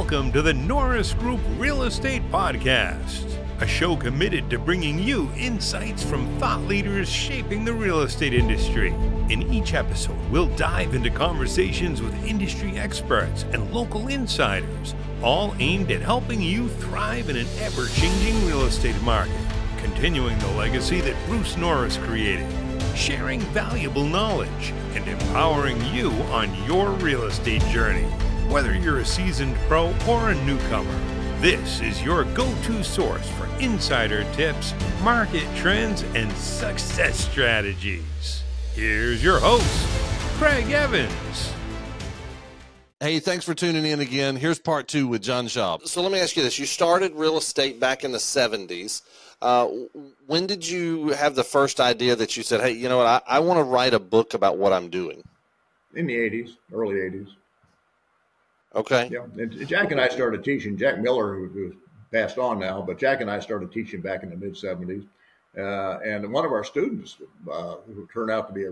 Welcome to the Norris Group Real Estate Podcast, a show committed to bringing you insights from thought leaders shaping the real estate industry. In each episode, we'll dive into conversations with industry experts and local insiders, all aimed at helping you thrive in an ever-changing real estate market, continuing the legacy that Bruce Norris created, sharing valuable knowledge, and empowering you on your real estate journey. Whether you're a seasoned pro or a newcomer, this is your go-to source for insider tips, market trends, and success strategies. Here's your host, Craig Evans. Hey, thanks for tuning in again. Here's part two with John Schaub. So let me ask you this. You started real estate back in the 70s. When did you have the first idea that you said, hey, you know what, I want to write a book about what I'm doing? In the 80s, early 80s. Okay. Yeah, and Jack and I started teaching. Jack Miller, who's passed on now, but Jack and I started teaching back in the mid-70s. And one of our students, who turned out to be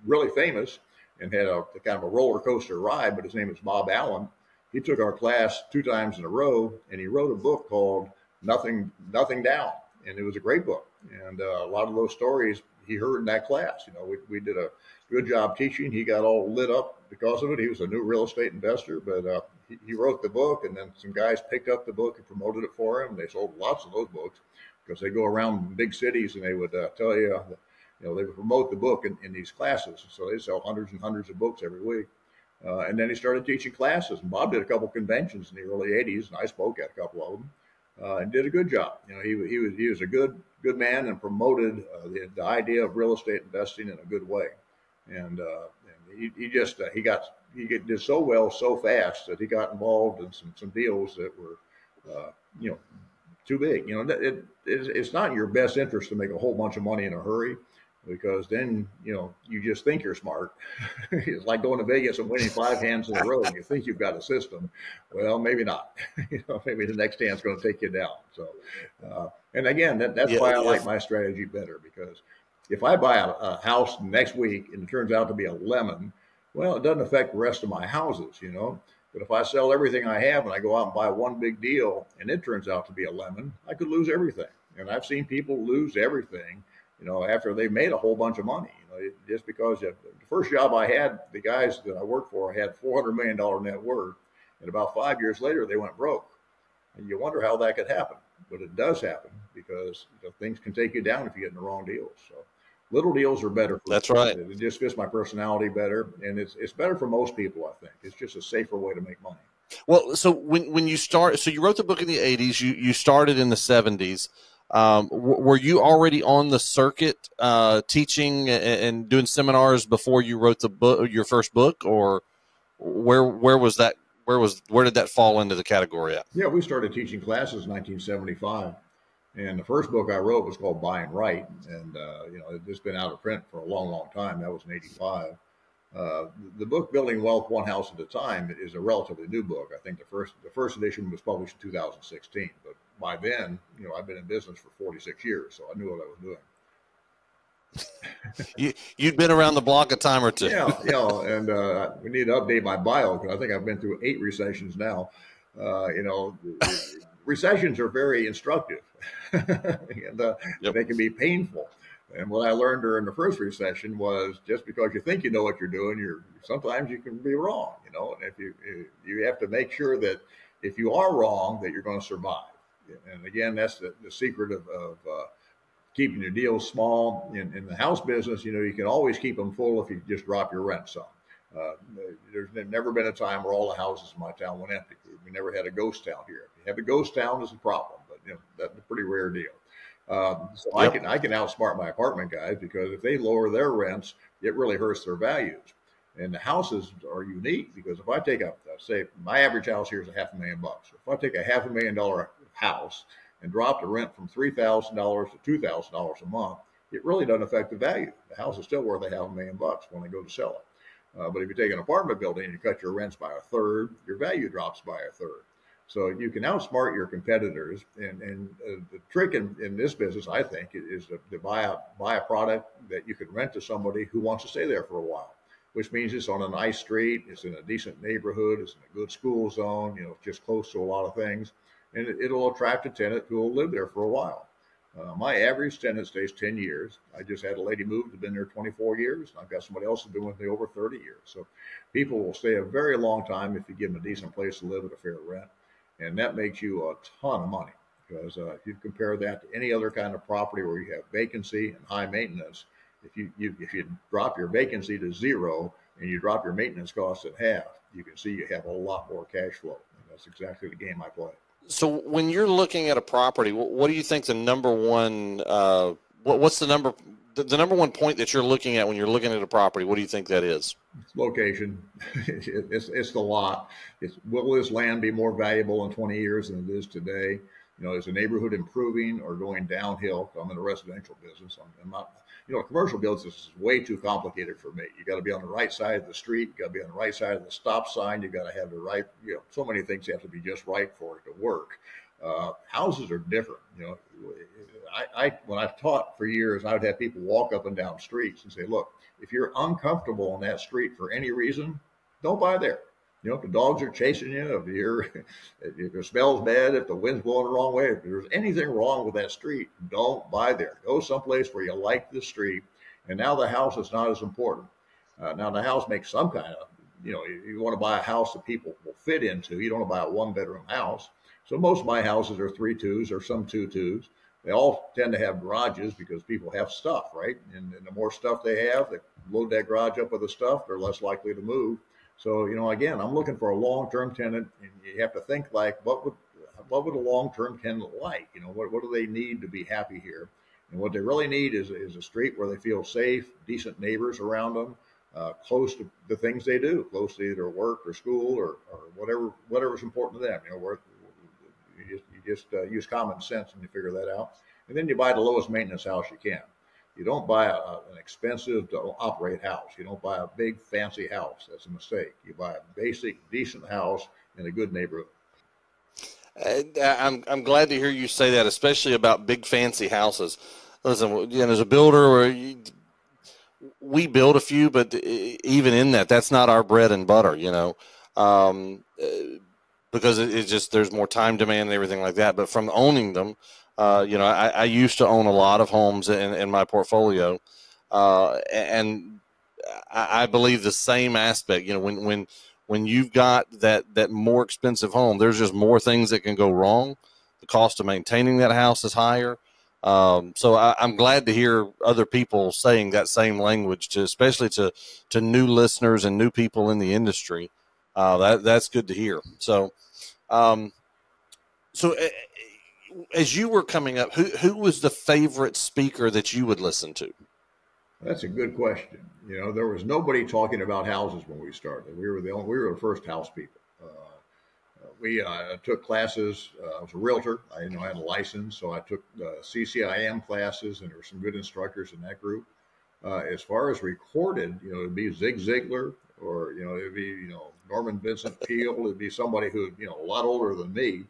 really famous and had a kind of a roller coaster ride, but his name is Bob Allen. He took our class 2 times in a row, and he wrote a book called Nothing Down. And it was a great book. And a lot of those stories he heard in that class. You know, we did a good job teaching. He got all lit up because of it. He was a new real estate investor, but he wrote the book, and then some guys picked up the book and promoted it for him. They sold lots of those books because they go around big cities and they would tell you, they would promote the book in these classes. So they sell hundreds and hundreds of books every week. And then he started teaching classes. And Bob did a couple conventions in the early 80s, and I spoke at a couple of them. And did a good job. You know, he was a good man and promoted the idea of real estate investing in a good way. And he did so well so fast that he got involved in some deals that were too big. You know, it's not in your best interest to make a whole bunch of money in a hurry, because then you just think you're smart. It's like going to Vegas and winning 5 hands in a row and you think you've got a system. Well, maybe not. Maybe the next hand's going to take you down. So and again, that's why I like my strategy better, because if I buy a house next week and it turns out to be a lemon, well, it doesn't affect the rest of my houses, But if I sell everything I have and I go out and buy one big deal and it turns out to be a lemon, I could lose everything. And I've seen people lose everything, after they made a whole bunch of money. Just because the first job I had, the guys that I worked for had $400 million net worth, and about 5 years later they went broke. And you wonder how that could happen, but it does happen because things can take you down if you get in the wrong deals. So little deals are better. That's right. It just fits my personality better, and it's better for most people, I think. It's just a safer way to make money. Well, so when you start, so you wrote the book in the 80s, you started in the 70s. Were you already on the circuit teaching and doing seminars before you wrote the book, your first book, or where was that? Where did that fall into the category at? Yeah, we started teaching classes in 1975. And the first book I wrote was called Buy and Write. And, it's been out of print for a long, long time. That was in 85. The book Building Wealth One House at a Time is a relatively new book. I think the first edition was published in 2016. But by then, I've been in business for 46 years, so I knew what I was doing. You'd been around the block a time or two. Yeah, and we need to update my bio because I think I've been through 8 recessions now. Recessions are very instructive, and they can be painful. And what I learned during the first recession was just because you think you know what you're doing, sometimes you can be wrong. And if you have to make sure that if you are wrong, that you're going to survive. And again, that's the secret of keeping your deals small. In the house business, you can always keep them full if you just drop your rent some. There's never been a time where all the houses in my town went empty. We never had a ghost town here. If you have a ghost town, it's a problem, but that's a pretty rare deal. I can outsmart my apartment guys, because if they lower their rents, it really hurts their values. And the houses are unique, because if I take say my average house here is $500,000. If I take a $500,000 house and drop the rent from $3,000 to $2,000 a month, it really doesn't affect the value. The house is still worth $500,000 when they go to sell it. But if you take an apartment building and you cut your rents by a third, your value drops by a third. So you can outsmart your competitors. And the trick in this business, I think, is to buy a product that you can rent to somebody who wants to stay there for a while. which means it's on a nice street, it's in a decent neighborhood, it's in a good school zone, just close to a lot of things, and it'll attract a tenant who will live there for a while. My average tenant stays 10 years. I just had a lady move who's been there 24 years. I've got somebody else who's been with me over 30 years. So people will stay a very long time if you give them a decent place to live at a fair rent. And that makes you a ton of money, because if you compare that to any other kind of property where you have vacancy and high maintenance, if you drop your vacancy to zero and you drop your maintenance costs in half, you can see you have a lot more cash flow. And that's exactly the game I play. So when you're looking at a property, what do you think the number one, what's the number one point that you're looking at when you're looking at a property? What do you think that is? It's location. It's the lot. Will this land be more valuable in 20 years than it is today? Is the neighborhood improving or going downhill? I'm in the residential business. I'm not, commercial business is way too complicated for me. You got to be on the right side of the street. You got to be on the right side of the stop sign. You got to have the right, so many things have to be just right for it to work. Houses are different. When I've taught for years, I would have people walk up and down streets and say, look, if you're uncomfortable on that street for any reason, don't buy there. If the dogs are chasing you, if it smells bad, if the wind's blowing the wrong way, if there's anything wrong with that street, don't buy there. Go someplace where you like the street. And now the house is not as important. Now the house makes some kind of, you want to buy a house that people will fit into. You don't want to buy a one-bedroom house. So most of my houses are 3-2s or some 2-2s. They all tend to have garages because people have stuff, right? And the more stuff they have, they load that garage up with the stuff, they're less likely to move. So, again, I'm looking for a long-term tenant, and you have to think like, what would a long-term tenant like? What do they need to be happy here? And what they really need is a street where they feel safe, decent neighbors around them, close to the things they do, close to either work or school or whatever's important to them. Where you just use common sense and you figure that out. And then you buy the lowest maintenance house you can. You don't buy an expensive to operate house. You don't buy a big fancy house. That's a mistake. You buy a basic, decent house in a good neighborhood. I'm glad to hear you say that, especially about big fancy houses. Listen, as a builder, we build a few, but even in that's not our bread and butter, because it's just there's more time demand and everything like that. But from owning them, I used to own a lot of homes in my portfolio, and I believe the same aspect. When you've got that more expensive home, there's just more things that can go wrong. The cost of maintaining that house is higher. So I'm glad to hear other people saying that same language, especially to new listeners and new people in the industry. That's good to hear. So as you were coming up, who was the favorite speaker that you would listen to? That's a good question. There was nobody talking about houses when we started. We were the first house people. We took classes. I was a realtor. I had a license, so I took CCIM classes, and there were some good instructors in that group. As far as recorded, it'd be Zig Ziglar, or it'd be Norman Vincent Peale. It'd be somebody who a lot older than me.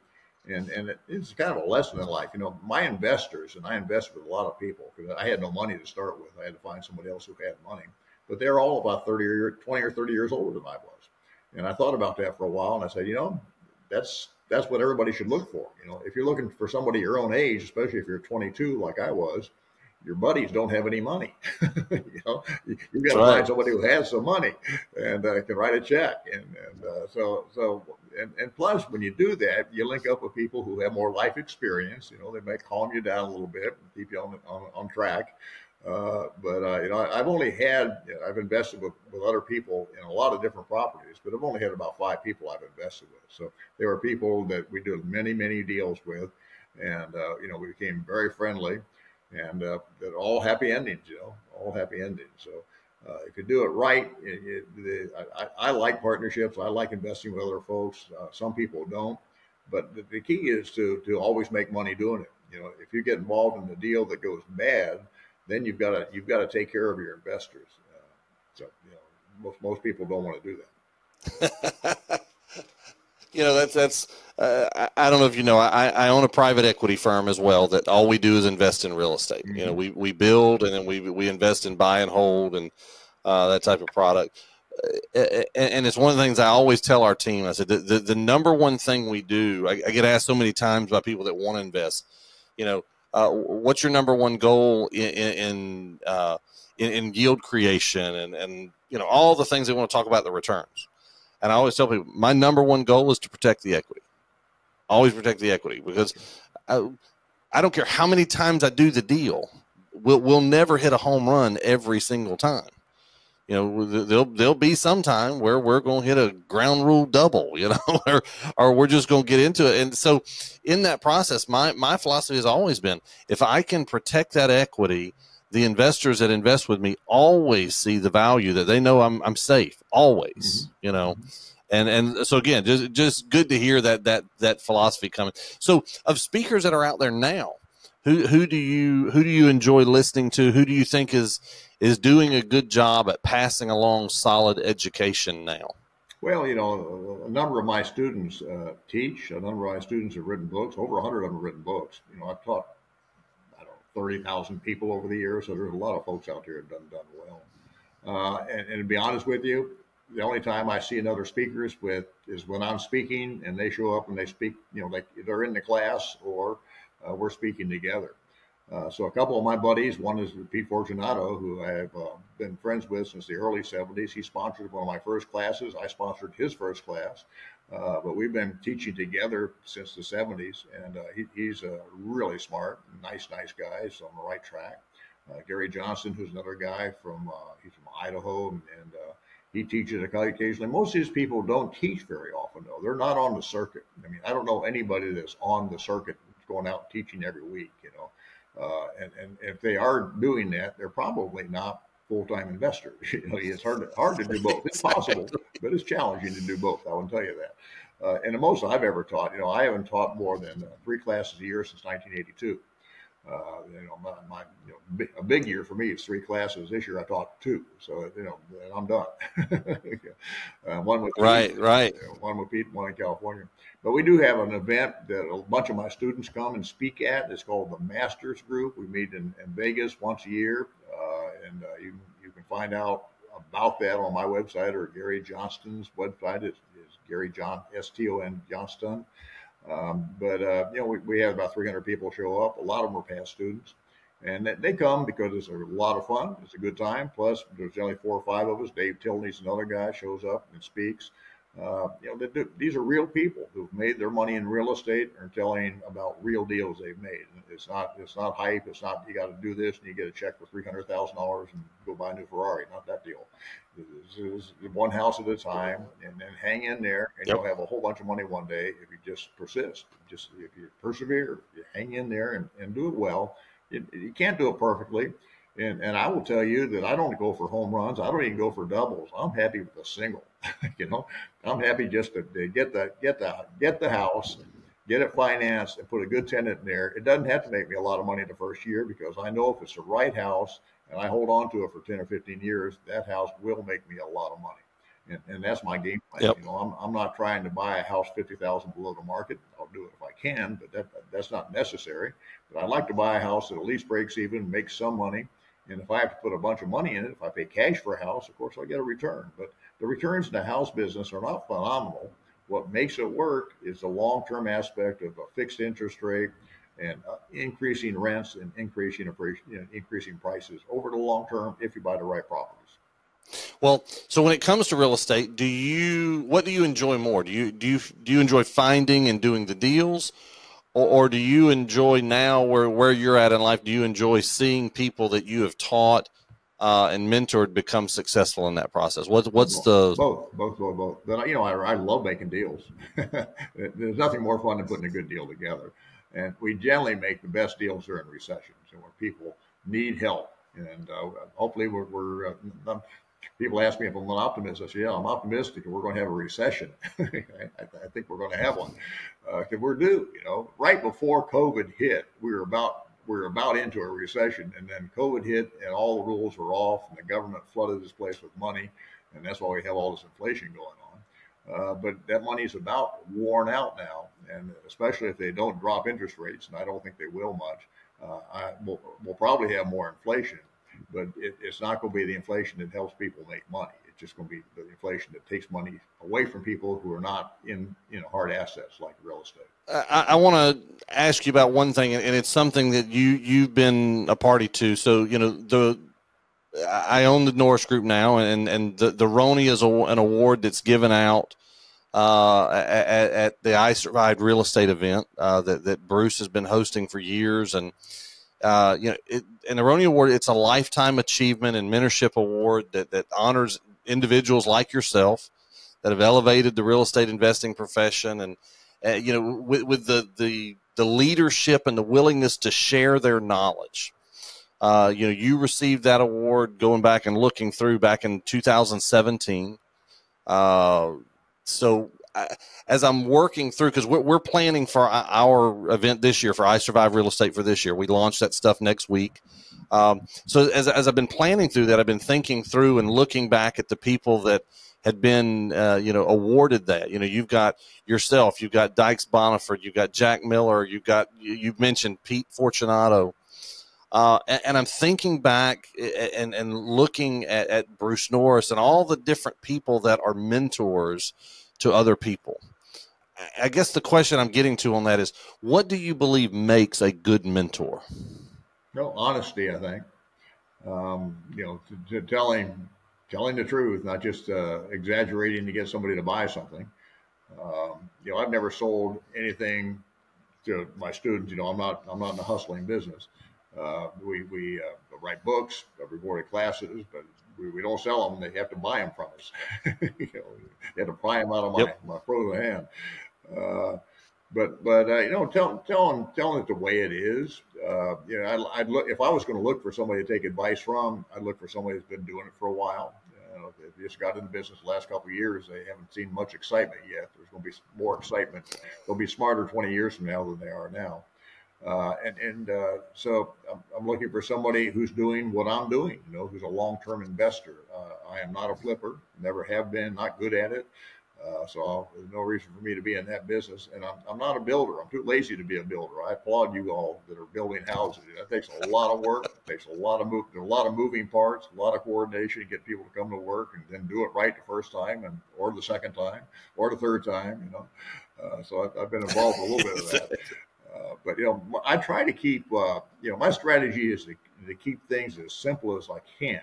And it's kind of a lesson in life. My investors, and I invested with a lot of people because I had no money to start with. I had to find somebody else who had money. But they're all about 20 or 30 years older than I was. And I thought about that for a while, and I said, that's what everybody should look for. If you're looking for somebody your own age, especially if you're 22 like I was, your buddies don't have any money. You've got to find somebody who has some money and can write a check. And plus, when you do that, you link up with people who have more life experience. They may calm you down a little bit and keep you on track. I've invested with other people in a lot of different properties, but I've only had about 5 people I've invested with. So there were people that we did many, many deals with, and we became very friendly. And they're all happy endings, all happy endings. So if you do it right, I like partnerships. I like investing with other folks. Some people don't, but the key is to always make money doing it. If you get involved in a deal that goes bad, then you've got to take care of your investors. Most people don't want to do that. That's I don't know if you know, I own a private equity firm as well that all we do is invest in real estate. Mm-hmm. We build and then we invest in buy and hold and that type of product. and it's one of the things I always tell our team. I said the number one thing we do. I get asked so many times by people that want to invest. What's your number one goal in yield creation and all the things they want to talk about, the returns. And I always tell people my number one goal is to protect the equity. Always protect the equity, because I don't care how many times I do the deal. We'll never hit a home run every single time. There'll be some time where we're going to hit a ground rule double, or we're just going to get into it. And so in that process, my philosophy has always been, if I can protect that equity, the investors that invest with me always see the value, that they know I'm safe always, And so again, just good to hear that philosophy coming. So of speakers that are out there now, who do you enjoy listening to? Who do you think is doing a good job at passing along solid education now? Well, a number of my students teach. A number of my students have written books. Over 100 of them have written books. I've taught 30,000 people over the years, so there's a lot of folks out there that have done well. And to be honest with you, the only time I see another speaker is when I'm speaking and they show up and they speak. They're in the class or we're speaking together. So a couple of my buddies, one is Pete Fortunato, who I've been friends with since the early 70s. He sponsored one of my first classes. I sponsored his first class. But we've been teaching together since the 70s, and he's really smart, nice guy. He's on the right track. Gary Johnson, who's another guy he's from Idaho, and he teaches occasionally. Most of these people don't teach very often, though. They're not on the circuit. I mean, I don't know anybody that's on the circuit going out teaching every week, and if they are doing that, they're probably not full-time investors. It's hard to do both. It's possible, but it's challenging to do both. I will tell you that. And the most I've ever taught, I haven't taught more than 3 classes a year since 1982. A big year for me is 3 classes. This year I taught 2, so I'm done. One with Pete, right. One with Pete, one in California. But we do have an event that a bunch of my students come and speak at. It's called the Masters Group. We meet in Vegas once a year, and you can find out about that on my website, or Gary Johnston's website is Gary John STON Johnston. We have about 300 people show up. A lot of them are past students, and they come because it's a lot of fun. It's a good time. Plus, there's only 4 or 5 of us. Dave Tilney's another guy, shows up and speaks. These are real people who've made their money in real estate and are telling about real deals they've made. It's not hype. It's not you got to do this and you get a check for $300,000 and go buy a new Ferrari. Not that deal. It's one house at a time, and then hang in there, and You'll have a whole bunch of money one day if you just persist. If you persevere, you hang in there and do it well. You can't do it perfectly. And I will tell you that I don't go for home runs. I don't even go for doubles. I'm happy with a single. I'm happy just to get the house, get it financed, and put a good tenant in there. It doesn't have to make me a lot of money the first year, because I know if it's the right house and I hold on to it for 10 or 15 years, that house will make me a lot of money. And that's my game plan. Yep. I'm not trying to buy a house $50,000 below the market. I'll do it if I can, but that's not necessary. But I'd like to buy a house that at least breaks even, makes some money. And if I have to put a bunch of money in it, if I pay cash for a house, of course I get a return. But the returns in the house business are not phenomenal. What makes it work is the long-term aspect of a fixed interest rate and increasing rents and increasing prices over the long term if you buy the right properties. Well, so when it comes to real estate, what do you enjoy more? Do you enjoy finding and doing the deals? Or do you enjoy now where you're at in life? Do you enjoy seeing people that you have taught and mentored become successful in that process? What's the both? But I love making deals. There's nothing more fun than putting a good deal together. And we generally make the best deals during recessions, and where people need help. And hopefully we're people ask me if I'm an optimist. I say, yeah, I'm optimistic, and we're going to have a recession. I think we're going to have one. Because we're due. Right before COVID hit, we were about into a recession, and then COVID hit, and all the rules were off, and the government flooded this place with money, and that's why we have all this inflation going on. But that money's about worn out now, and especially if they don't drop interest rates, and I don't think they will much. We'll probably have more inflation, but it's not going to be the inflation that helps people make money. just going to be the inflation that takes money away from people who are not in hard assets like real estate. I want to ask you about one thing, and it's something that you've been a party to. So, I own the Norris Group now, and the Roni is an award that's given out at the I Survived real estate event that Bruce has been hosting for years. And and the Roni Award, it's a lifetime achievement and mentorship award that honors individuals like yourself that have elevated the real estate investing profession, and with the leadership and the willingness to share their knowledge. You received that award going back and looking through back in 2017. As I'm working through, because we're planning for our event this year for I Survive Real Estate for this year. We launch that stuff next week. So as I've been planning through that, I've been thinking through and looking back at the people that had been, awarded that. You've got yourself, you've got Dykes Boniford, you've got Jack Miller, you've mentioned Pete Fortunato. And I'm thinking back and looking at Bruce Norris and all the different people that are mentors to other people. I guess the question I'm getting to on that is, what do you believe makes a good mentor? Honesty, I think. Telling the truth, not just exaggerating to get somebody to buy something. I've never sold anything to my students. I'm not in the hustling business. We write books, recorded classes, but we don't sell them. They have to buy them from us. They have to pry them out of my frozen hand. Telling it the way it is. I'd look, if I was going to look for somebody to take advice from, I'd look for somebody who's been doing it for a while. They just got into business the last couple of years. They haven't seen much excitement yet. There's going to be more excitement. They'll be smarter 20 years from now than they are now. So I'm looking for somebody who's doing what I'm doing, who's a long-term investor. I am not a flipper, never have been, not good at it. So there's no reason for me to be in that business. And I'm not a builder. I'm too lazy to be a builder. I applaud you all that are building houses. That takes a lot of work. It takes a lot of moving parts, a lot of coordination to get people to come to work and then do it right the first time or the second time or the third time, So I've been involved in a little bit of that. But I try to keep, my strategy is to keep things as simple as I can.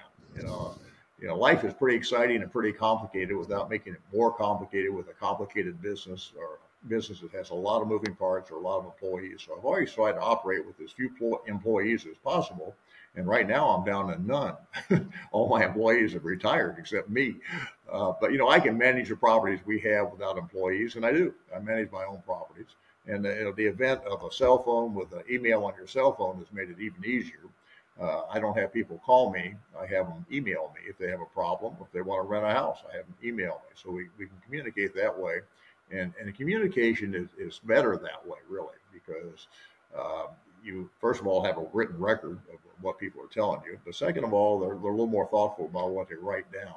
Life is pretty exciting and pretty complicated without making it more complicated with a complicated business or business that has a lot of moving parts or a lot of employees. So I've always tried to operate with as few employees as possible. And right now I'm down to none. All my employees have retired except me. But I can manage the properties we have without employees, and I do. I manage my own properties. And the event of a cell phone with an email on your cell phone has made it even easier. I don't have people call me. I have them email me if they have a problem. If they want to rent a house, I have them email me. So we can communicate that way. And the communication is better that way, really, because you, first of all, have a written record of what people are telling you. But second of all, they're a little more thoughtful about what they write down.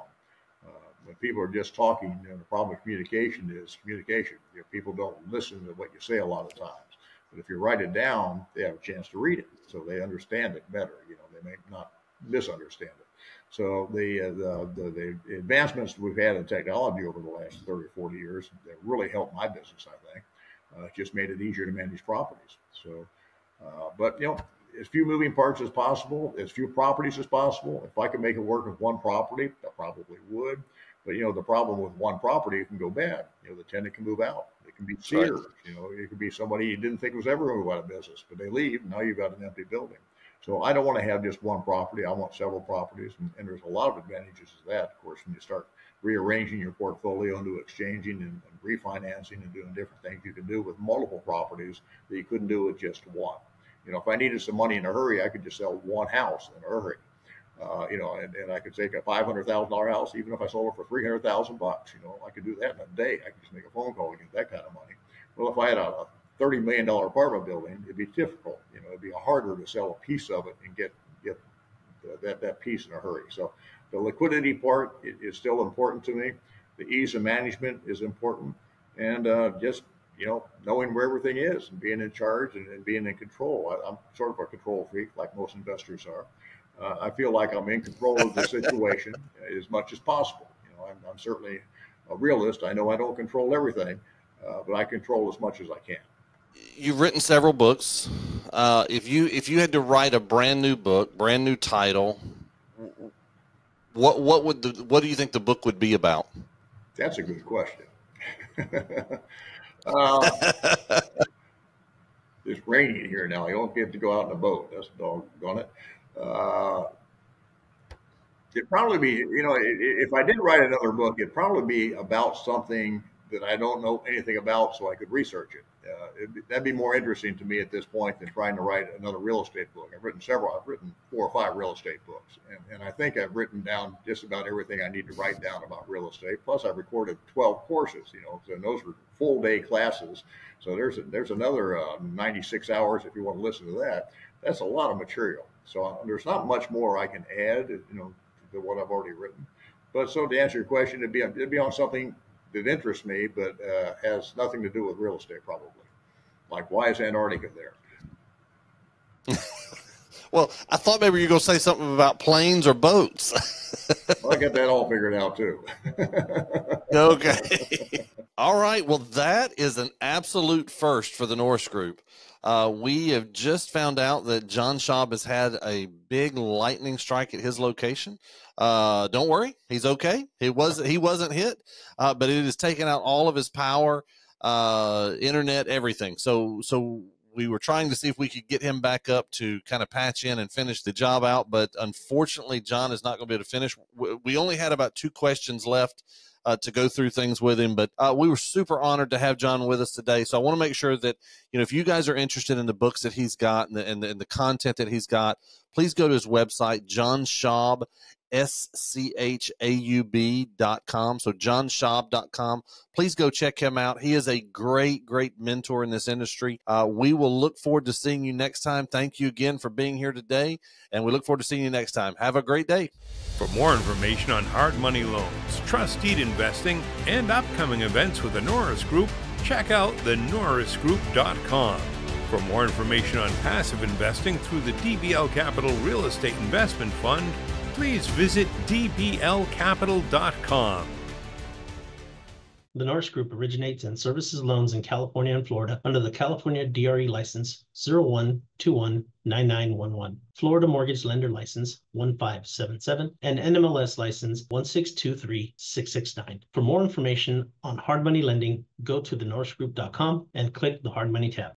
When people are just talking, the problem with communication is communication. People don't listen to what you say a lot of times. But if you write it down, they have a chance to read it, so they understand it better. They may not misunderstand it. So the advancements we've had in technology over the last 30 or 40 years have really helped my business, I think. It just made it easier to manage properties. So, but as few moving parts as possible, as few properties as possible. If I could make it work with one property, I probably would. But the problem with one property, it can go bad. The tenant can move out. It can be Sears. Right. It could be somebody you didn't think was ever going to go out of business, but they leave. Now you've got an empty building. So I don't want to have just one property. I want several properties, and there's a lot of advantages to that. Of course, when you start rearranging your portfolio into exchanging and refinancing and doing different things you can do with multiple properties that you couldn't do with just one. If I needed some money in a hurry, I could just sell one house in a hurry. And I could take a $500,000 house, even if I sold it for $300,000. I could do that in a day. I could just make a phone call and get that kind of money. Well, if I had a $30 million apartment building, it'd be difficult. It'd be harder to sell a piece of it and get that piece in a hurry. So the liquidity part is still important to me. The ease of management is important, and just knowing where everything is and being in charge and being in control. I'm sort of a control freak, like most investors are. I feel like I'm in control of the situation as much as possible. I'm certainly a realist. I know I don't control everything, but I control as much as I can. You've written several books. If you had to write a brand new book, brand new title, what do you think the book would be about? That's a good question. It's raining here now. You don't get to go out in a boat. That's doggone it. It'd probably be, if I did write another book, it'd probably be about something that I don't know anything about, so I could research it. That'd be more interesting to me at this point than trying to write another real estate book. I've written several. I've written 4 or 5 real estate books, and I think I've written down just about everything I need to write down about real estate. Plus, I've recorded 12 courses. And those were full day classes. So there's another 96 hours if you want to listen to that. That's a lot of material. So there's not much more I can add, to what I've already written. But so to answer your question, it'd be on something that interests me, but has nothing to do with real estate, probably. Like, why is Antarctica there? Well, I thought maybe you were going to say something about planes or boats. Well, I got that all figured out, too. Okay. All right. Well, that is an absolute first for the Norris Group. We have just found out that John Schaub has had a big lightning strike at his location. Don't worry, he's okay. He wasn't hit, but it has taken out all of his power, internet, everything. So we were trying to see if we could get him back up to kind of patch in and finish the job out, but unfortunately, John is not going to be able to finish. We only had about 2 questions left to go through things with him, but we were super honored to have John with us today. So I want to make sure that, if you guys are interested in the books that he's got and the content that he's got, please go to his website, John Schaub, SCHAUB.com. So johnschaub.com. Please go check him out. He is a great, great mentor in this industry. We will look forward to seeing you next time. Thank you again for being here today, and we look forward to seeing you next time. Have a great day. For more information on hard money loans, trust deed investing, and upcoming events with the Norris Group, check out thenorrisgroup.com. For more information on passive investing through the DBL Capital Real Estate Investment Fund, please visit dblcapital.com. The Norris Group originates and services loans in California and Florida under the California DRE license 01219911, Florida Mortgage Lender license 1577, and NMLS license 1623669. For more information on hard money lending, go to thenorrisgroup.com and click the hard money tab.